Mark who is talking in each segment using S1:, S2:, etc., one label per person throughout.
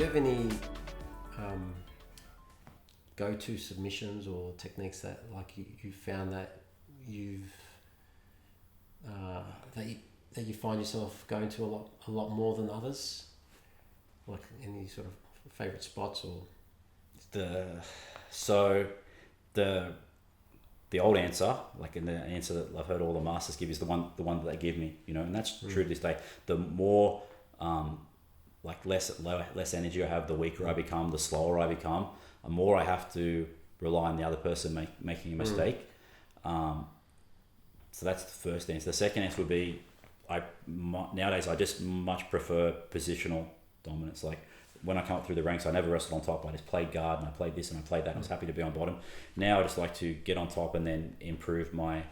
S1: you have any go-to submissions or techniques that like you found that you've that you find yourself going to a lot more than others? Like any sort of favorite spots or
S2: the old answer, like in the answer that I've heard all the masters give, is the one that they give me, and that's true to this day. The more less energy I have, the weaker I become, the slower I become, the more I have to rely on the other person making a mistake. So that's the first answer. The second answer would be, nowadays I just much prefer positional dominance. Like when I come up through the ranks, I never wrestled on top. I just played guard and I played this and I played that. And I was happy to be on bottom. Now I just like to get on top and then improve my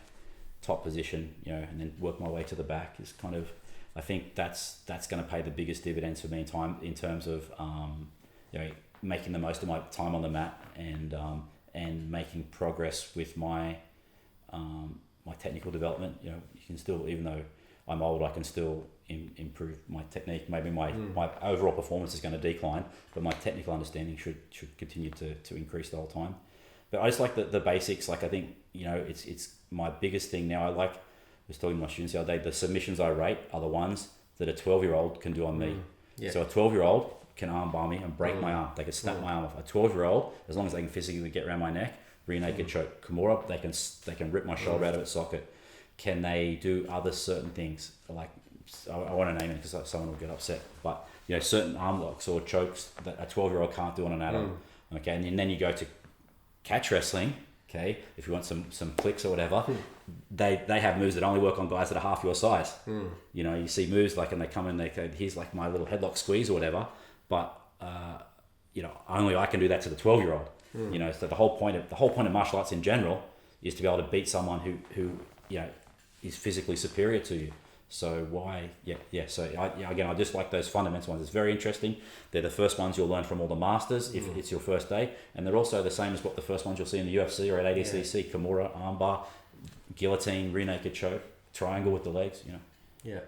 S2: top position, and then work my way to the back. Is kind of, I think that's going to pay the biggest dividends for me in terms of making the most of my time on the mat and making progress with my my technical development. You can still, even though I'm old, I can still improve my technique. Maybe my overall performance is going to decline, but my technical understanding should continue to increase the whole time. But I just like the basics. Like I think it's my biggest thing now. I was talking to my students the other day. The submissions I rate are the ones that a 12-year-old can do on me. Yeah. So a 12-year-old can arm bar me and break my arm. They can snap my arm off. A 12-year-old, as long as they can physically get around my neck, rear naked choke. Kimura, they can rip my shoulder out of its socket. Can they do other certain things? Like, I want to name it because someone will get upset. But certain arm locks or chokes that a 12-year-old can't do on an adult. Okay, and then you go to catch wrestling. Okay, if you want some clicks or whatever, they have moves that only work on guys that are half your size. You see moves like, and they come in, they go, here's like my little headlock squeeze or whatever. But only I can do that to the 12-year-old. So the whole point of martial arts in general is to be able to beat someone who is physically superior to you. So why? So I just like those fundamental ones. It's very interesting. They're the first ones you'll learn from all the masters if it's your first day, and they're also the same as what the first ones you'll see in the UFC or at ADCC. Kimura, armbar, guillotine, rear naked choke, triangle with the legs.
S1: Yeah.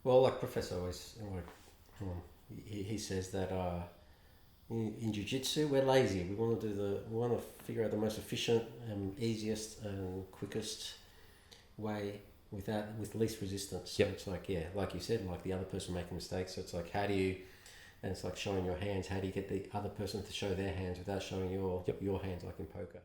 S1: Well, like Professor always, he says that in Jiu-Jitsu we're lazy. We want to figure out the most efficient and easiest and quickest way with least resistance. So it's like, like you said, like the other person making mistakes. So it's like, and it's like showing your hands. How do you get the other person to show their hands without showing your hands, like in poker?